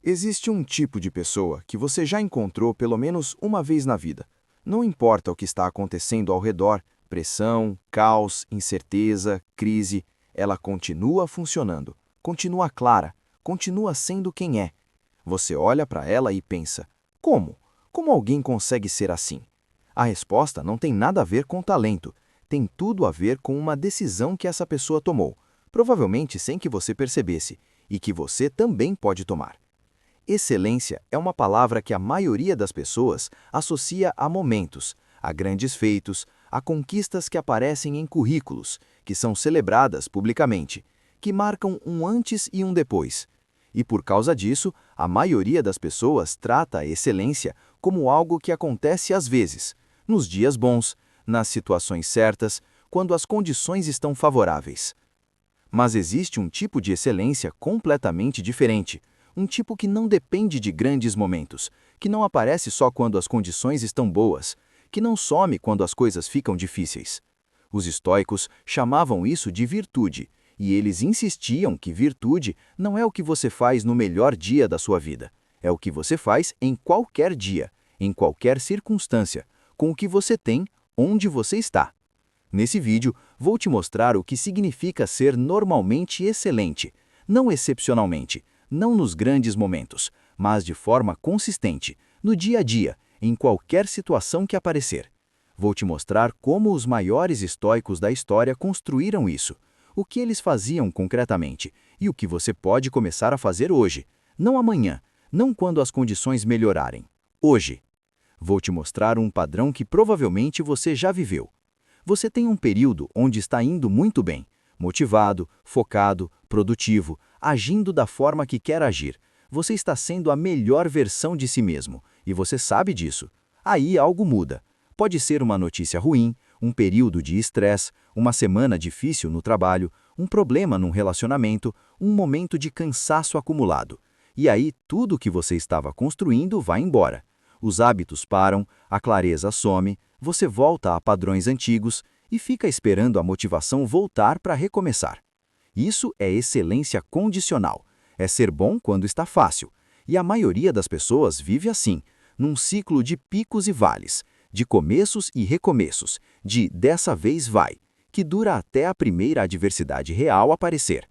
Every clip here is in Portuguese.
Existe um tipo de pessoa que você já encontrou pelo menos uma vez na vida. Não importa o que está acontecendo ao redor, pressão, caos, incerteza, crise, ela continua funcionando, continua clara, continua sendo quem é. Você olha para ela e pensa: como? Como alguém consegue ser assim? A resposta não tem nada a ver com talento, tem tudo a ver com uma decisão que essa pessoa tomou, provavelmente sem que você percebesse, e que você também pode tomar. Excelência é uma palavra que a maioria das pessoas associa a momentos, a grandes feitos, a conquistas que aparecem em currículos, que são celebradas publicamente, que marcam um antes e um depois. E por causa disso, a maioria das pessoas trata a excelência como algo que acontece às vezes, nos dias bons, nas situações certas, quando as condições estão favoráveis. Mas existe um tipo de excelência completamente diferente, um tipo que não depende de grandes momentos, que não aparece só quando as condições estão boas, que não some quando as coisas ficam difíceis. Os estoicos chamavam isso de virtude, e eles insistiam que virtude não é o que você faz no melhor dia da sua vida, é o que você faz em qualquer dia, em qualquer circunstância, com o que você tem, onde você está. Nesse vídeo, vou te mostrar o que significa ser normalmente excelente, não excepcionalmente, não nos grandes momentos, mas de forma consistente, no dia a dia, em qualquer situação que aparecer. Vou te mostrar como os maiores estoicos da história construíram isso, o que eles faziam concretamente e o que você pode começar a fazer hoje, não amanhã, não quando as condições melhorarem, hoje. Vou te mostrar um padrão que provavelmente você já viveu. Você tem um período onde está indo muito bem, motivado, focado, produtivo, agindo da forma que quer agir. Você está sendo a melhor versão de si mesmo, e você sabe disso. Aí algo muda. Pode ser uma notícia ruim, um período de estresse, uma semana difícil no trabalho, um problema num relacionamento, um momento de cansaço acumulado. E aí tudo o que você estava construindo vai embora. Os hábitos param, a clareza some, você volta a padrões antigos e fica esperando a motivação voltar para recomeçar. Isso é excelência condicional. É ser bom quando está fácil. E a maioria das pessoas vive assim, num ciclo de picos e vales, de começos e recomeços, de dessa vez vai, que dura até a primeira adversidade real aparecer.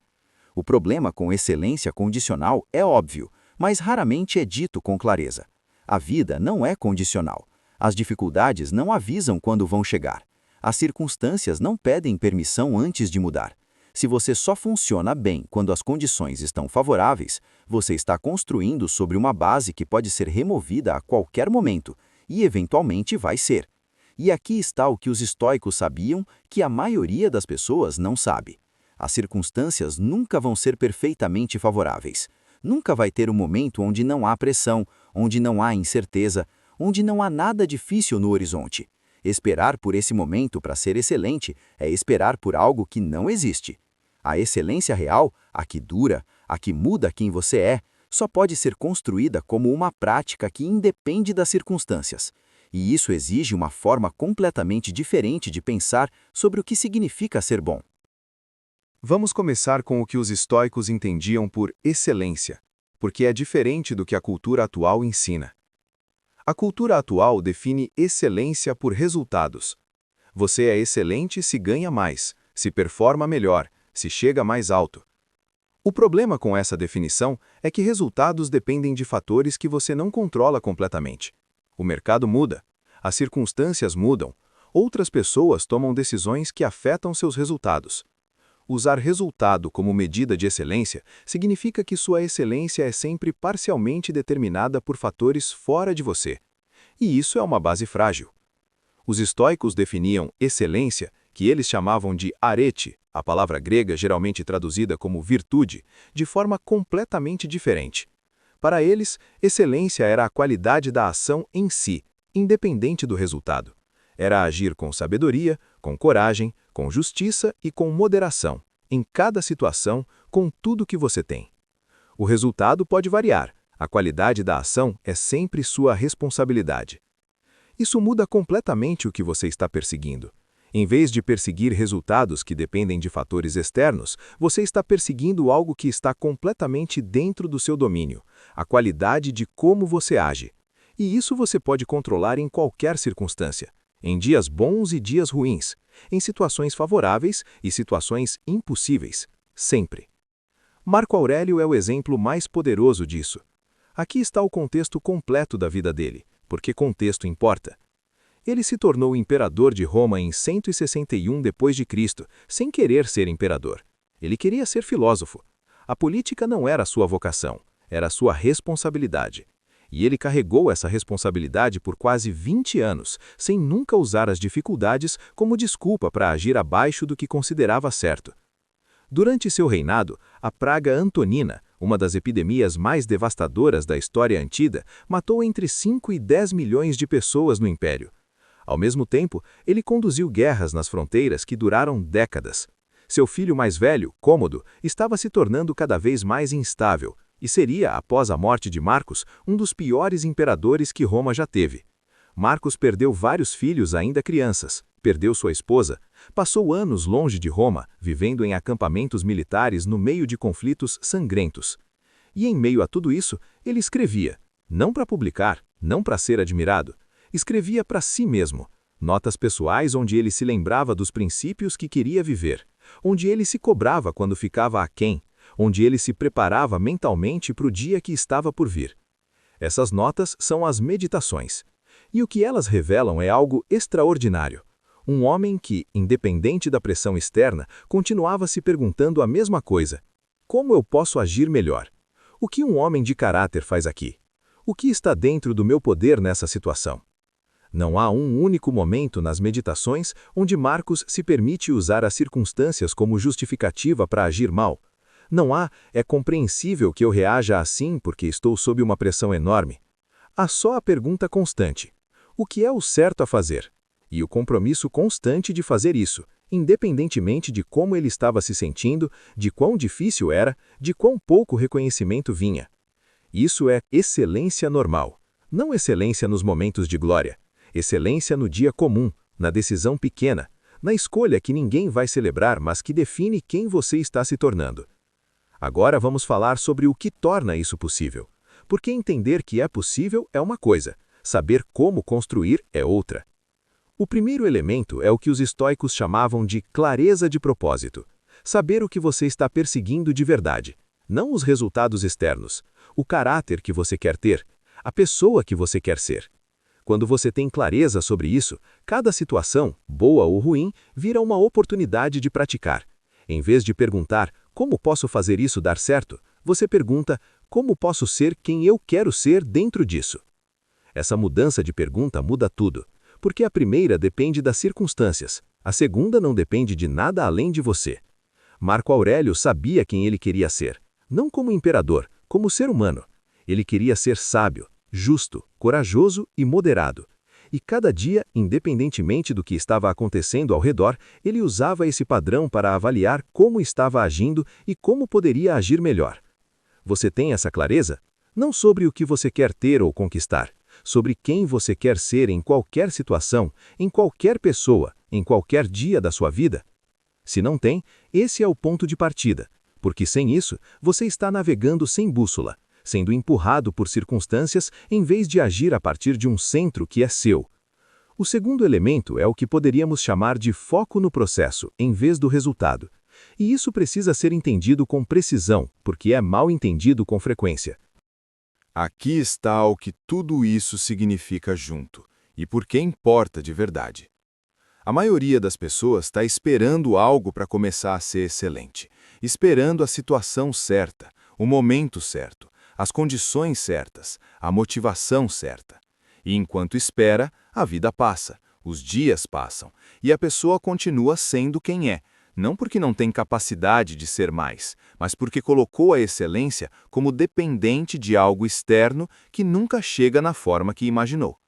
O problema com excelência condicional é óbvio, mas raramente é dito com clareza. A vida não é condicional. As dificuldades não avisam quando vão chegar. As circunstâncias não pedem permissão antes de mudar. Se você só funciona bem quando as condições estão favoráveis, você está construindo sobre uma base que pode ser removida a qualquer momento, e eventualmente vai ser. E aqui está o que os estoicos sabiam que a maioria das pessoas não sabe. As circunstâncias nunca vão ser perfeitamente favoráveis. Nunca vai ter um momento onde não há pressão, onde não há incerteza, onde não há nada difícil no horizonte. Esperar por esse momento para ser excelente é esperar por algo que não existe. A excelência real, a que dura, a que muda quem você é, só pode ser construída como uma prática que independe das circunstâncias. E isso exige uma forma completamente diferente de pensar sobre o que significa ser bom. Vamos começar com o que os estoicos entendiam por excelência, porque é diferente do que a cultura atual ensina. A cultura atual define excelência por resultados. Você é excelente se ganha mais, se performa melhor, se chega mais alto. O problema com essa definição é que resultados dependem de fatores que você não controla completamente. O mercado muda, as circunstâncias mudam, outras pessoas tomam decisões que afetam seus resultados. Usar resultado como medida de excelência significa que sua excelência é sempre parcialmente determinada por fatores fora de você. E isso é uma base frágil. Os estoicos definiam excelência, que eles chamavam de arete, a palavra grega geralmente traduzida como virtude, de forma completamente diferente. Para eles, excelência era a qualidade da ação em si, independente do resultado. Era agir com sabedoria, com coragem, com justiça e com moderação, em cada situação, com tudo que você tem. O resultado pode variar, a qualidade da ação é sempre sua responsabilidade. Isso muda completamente o que você está perseguindo. Em vez de perseguir resultados que dependem de fatores externos, você está perseguindo algo que está completamente dentro do seu domínio, a qualidade de como você age. E isso você pode controlar em qualquer circunstância, em dias bons e dias ruins, em situações favoráveis e situações impossíveis, sempre. Marco Aurélio é o exemplo mais poderoso disso. Aqui está o contexto completo da vida dele, porque contexto importa. Ele se tornou imperador de Roma em 161 d.C., sem querer ser imperador. Ele queria ser filósofo. A política não era sua vocação, era sua responsabilidade. E ele carregou essa responsabilidade por quase 20 anos, sem nunca usar as dificuldades como desculpa para agir abaixo do que considerava certo. Durante seu reinado, a praga antonina, uma das epidemias mais devastadoras da história antiga, matou entre 5 e 10 milhões de pessoas no império. Ao mesmo tempo, ele conduziu guerras nas fronteiras que duraram décadas. Seu filho mais velho, Cômodo, estava se tornando cada vez mais instável e seria, após a morte de Marcos, um dos piores imperadores que Roma já teve. Marcos perdeu vários filhos ainda crianças, perdeu sua esposa, passou anos longe de Roma, vivendo em acampamentos militares no meio de conflitos sangrentos. E em meio a tudo isso, ele escrevia, não para publicar, não para ser admirado, escrevia para si mesmo, notas pessoais onde ele se lembrava dos princípios que queria viver, onde ele se cobrava quando ficava aquém, onde ele se preparava mentalmente para o dia que estava por vir. Essas notas são as meditações. E o que elas revelam é algo extraordinário. Um homem que, independente da pressão externa, continuava se perguntando a mesma coisa. Como eu posso agir melhor? O que um homem de caráter faz aqui? O que está dentro do meu poder nessa situação? Não há um único momento nas meditações onde Marcos se permite usar as circunstâncias como justificativa para agir mal. Não há, é compreensível que eu reaja assim porque estou sob uma pressão enorme. Há só a pergunta constante: o que é o certo a fazer? E o compromisso constante de fazer isso, independentemente de como ele estava se sentindo, de quão difícil era, de quão pouco reconhecimento vinha. Isso é excelência normal, não excelência nos momentos de glória. Excelência no dia comum, na decisão pequena, na escolha que ninguém vai celebrar, mas que define quem você está se tornando. Agora vamos falar sobre o que torna isso possível. Porque entender que é possível é uma coisa, saber como construir é outra. O primeiro elemento é o que os estoicos chamavam de clareza de propósito. Saber o que você está perseguindo de verdade, não os resultados externos, o caráter que você quer ter, a pessoa que você quer ser. Quando você tem clareza sobre isso, cada situação, boa ou ruim, vira uma oportunidade de praticar. Em vez de perguntar, como posso fazer isso dar certo, você pergunta, como posso ser quem eu quero ser dentro disso? Essa mudança de pergunta muda tudo, porque a primeira depende das circunstâncias, a segunda não depende de nada além de você. Marco Aurélio sabia quem ele queria ser, não como imperador, como ser humano. Ele queria ser sábio, justo, corajoso e moderado. E cada dia, independentemente do que estava acontecendo ao redor, ele usava esse padrão para avaliar como estava agindo e como poderia agir melhor. Você tem essa clareza? Não sobre o que você quer ter ou conquistar, sobre quem você quer ser em qualquer situação, em qualquer pessoa, em qualquer dia da sua vida? Se não tem, esse é o ponto de partida, porque sem isso, você está navegando sem bússola, sendo empurrado por circunstâncias em vez de agir a partir de um centro que é seu. O segundo elemento é o que poderíamos chamar de foco no processo, em vez do resultado. E isso precisa ser entendido com precisão, porque é mal entendido com frequência. Aqui está o que tudo isso significa junto, e por que importa de verdade. A maioria das pessoas está esperando algo para começar a ser excelente, esperando a situação certa, o momento certo, as condições certas, a motivação certa. E enquanto espera, a vida passa, os dias passam, e a pessoa continua sendo quem é, não porque não tem capacidade de ser mais, mas porque colocou a excelência como dependente de algo externo que nunca chega na forma que imaginou.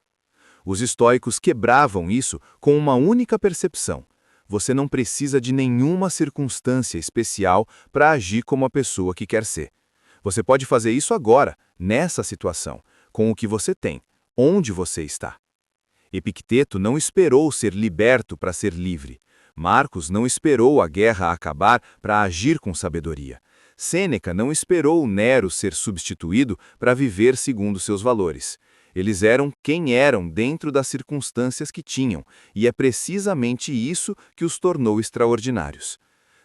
Os estoicos quebravam isso com uma única percepção: você não precisa de nenhuma circunstância especial para agir como a pessoa que quer ser. Você pode fazer isso agora, nessa situação, com o que você tem, onde você está. Epicteto não esperou ser liberto para ser livre. Marcos não esperou a guerra acabar para agir com sabedoria. Sêneca não esperou Nero ser substituído para viver segundo seus valores. Eles eram quem eram dentro das circunstâncias que tinham, e é precisamente isso que os tornou extraordinários.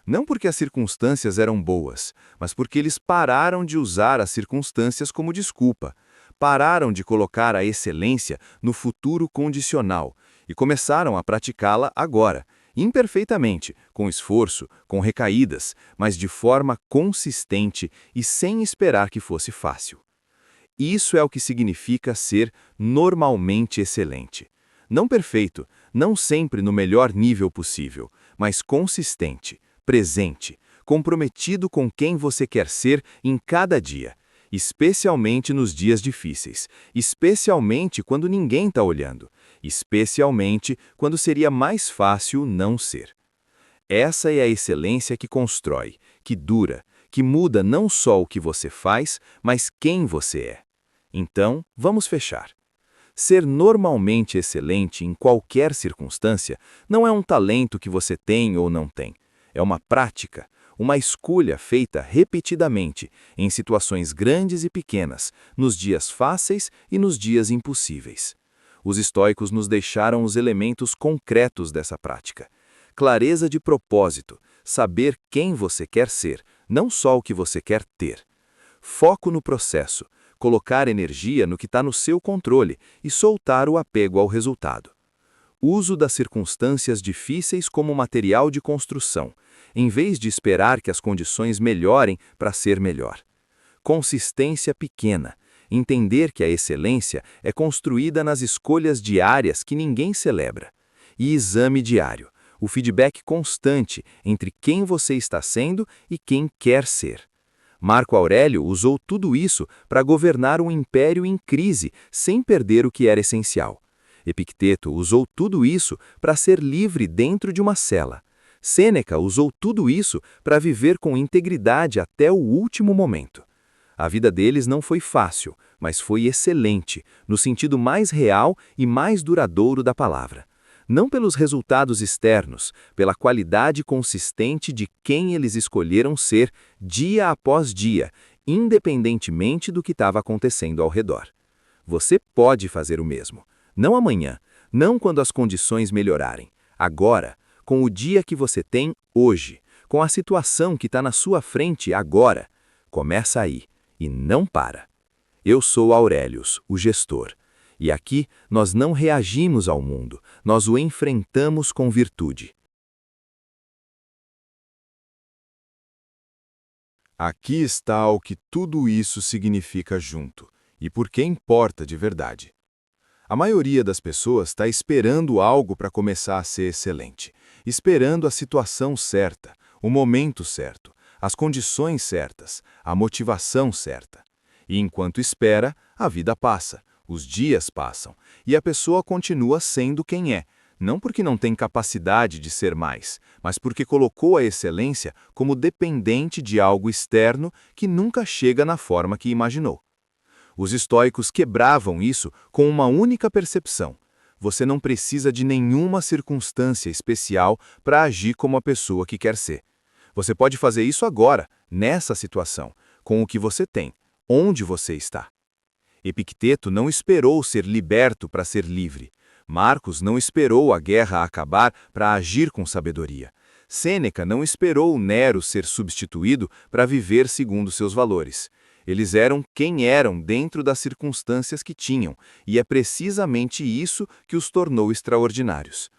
Não porque as circunstâncias eram boas, mas porque eles pararam de usar as circunstâncias como desculpa. Pararam de colocar a excelência no futuro condicional e começaram a praticá-la agora, imperfeitamente, com esforço, com recaídas, mas de forma consistente e sem esperar que fosse fácil. Isso é o que significa ser normalmente excelente. Não perfeito, não sempre no melhor nível possível, mas consistente, presente, comprometido com quem você quer ser em cada dia, especialmente nos dias difíceis, especialmente quando ninguém está olhando, especialmente quando seria mais fácil não ser. Essa é a excelência que constrói, que dura, que muda não só o que você faz, mas quem você é. Então, vamos fechar. Ser normalmente excelente em qualquer circunstância não é um talento que você tem ou não tem. É uma prática, uma escolha feita repetidamente, em situações grandes e pequenas, nos dias fáceis e nos dias impossíveis. Os estoicos nos deixaram os elementos concretos dessa prática. Clareza de propósito, saber quem você quer ser, não só o que você quer ter. Foco no processo, colocar energia no que está no seu controle e soltar o apego ao resultado. Uso das circunstâncias difíceis como material de construção, em vez de esperar que as condições melhorem para ser melhor. Consistência pequena, entender que a excelência é construída nas escolhas diárias que ninguém celebra. E exame diário, o feedback constante entre quem você está sendo e quem quer ser. Marco Aurélio usou tudo isso para governar um império em crise, sem perder o que era essencial. Epicteto usou tudo isso para ser livre dentro de uma cela. Sêneca usou tudo isso para viver com integridade até o último momento. A vida deles não foi fácil, mas foi excelente, no sentido mais real e mais duradouro da palavra. Não pelos resultados externos, pela qualidade consistente de quem eles escolheram ser dia após dia, independentemente do que estava acontecendo ao redor. Você pode fazer o mesmo. Não amanhã, não quando as condições melhorarem. Agora, com o dia que você tem hoje, com a situação que está na sua frente agora. Começa aí e não para. Eu sou Aurelius, o gestor. E aqui nós não reagimos ao mundo, nós o enfrentamos com virtude. Aqui está o que tudo isso significa junto, e por que importa de verdade. A maioria das pessoas está esperando algo para começar a ser excelente, esperando a situação certa, o momento certo, as condições certas, a motivação certa. E enquanto espera, a vida passa. Os dias passam, e a pessoa continua sendo quem é, não porque não tem capacidade de ser mais, mas porque colocou a excelência como dependente de algo externo que nunca chega na forma que imaginou. Os estoicos quebravam isso com uma única percepção. Você não precisa de nenhuma circunstância especial para agir como a pessoa que quer ser. Você pode fazer isso agora, nessa situação, com o que você tem, onde você está. Epicteto não esperou ser liberto para ser livre. Marcos não esperou a guerra acabar para agir com sabedoria. Sêneca não esperou Nero ser substituído para viver segundo seus valores. Eles eram quem eram dentro das circunstâncias que tinham, e é precisamente isso que os tornou extraordinários.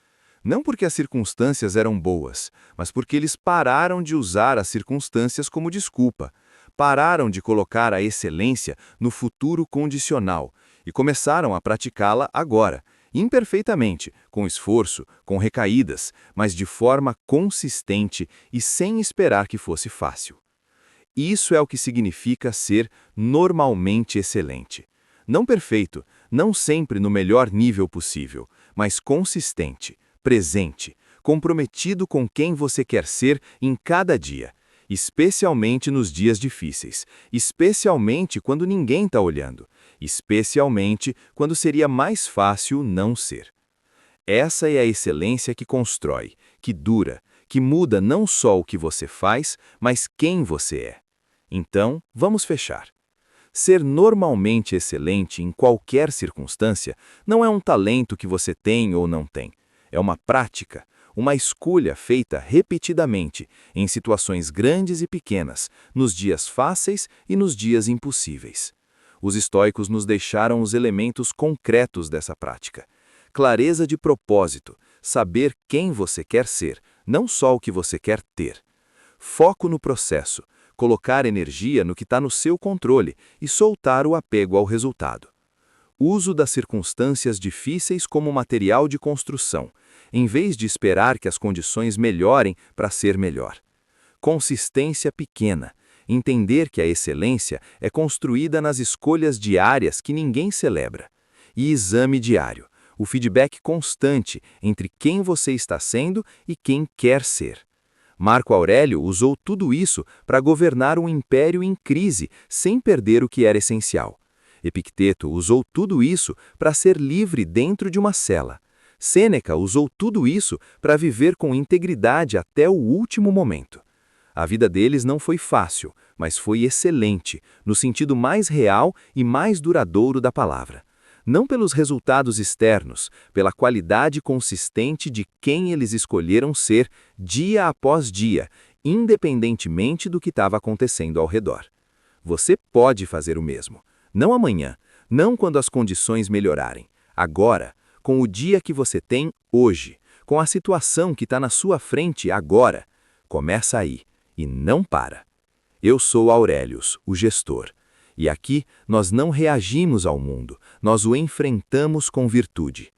Não porque as circunstâncias eram boas, mas porque eles pararam de usar as circunstâncias como desculpa. Pararam de colocar a excelência no futuro condicional e começaram a praticá-la agora, imperfeitamente, com esforço, com recaídas, mas de forma consistente e sem esperar que fosse fácil. Isso é o que significa ser normalmente excelente. Não perfeito, não sempre no melhor nível possível, mas consistente, presente, comprometido com quem você quer ser em cada dia, especialmente nos dias difíceis, especialmente quando ninguém está olhando, especialmente quando seria mais fácil não ser. Essa é a excelência que constrói, que dura, que muda não só o que você faz, mas quem você é. Então, vamos fechar. Ser normalmente excelente em qualquer circunstância não é um talento que você tem ou não tem. É uma prática, uma escolha feita repetidamente, em situações grandes e pequenas, nos dias fáceis e nos dias impossíveis. Os estoicos nos deixaram os elementos concretos dessa prática. Clareza de propósito, saber quem você quer ser, não só o que você quer ter. Foco no processo, colocar energia no que está no seu controle e soltar o apego ao resultado. Uso das circunstâncias difíceis como material de construção, em vez de esperar que as condições melhorem para ser melhor. Consistência pequena, entender que a excelência é construída nas escolhas diárias que ninguém celebra. E exame diário, o feedback constante entre quem você está sendo e quem quer ser. Marco Aurélio usou tudo isso para governar um império em crise, sem perder o que era essencial. Epicteto usou tudo isso para ser livre dentro de uma cela. Sêneca usou tudo isso para viver com integridade até o último momento. A vida deles não foi fácil, mas foi excelente, no sentido mais real e mais duradouro da palavra. Não pelos resultados externos, pela qualidade consistente de quem eles escolheram ser dia após dia, independentemente do que estava acontecendo ao redor. Você pode fazer o mesmo. Não amanhã, não quando as condições melhorarem. Agora, com o dia que você tem hoje, com a situação que está na sua frente agora. Começa aí e não para. Eu sou Aurelius, o gestor. E aqui nós não reagimos ao mundo, nós o enfrentamos com virtude.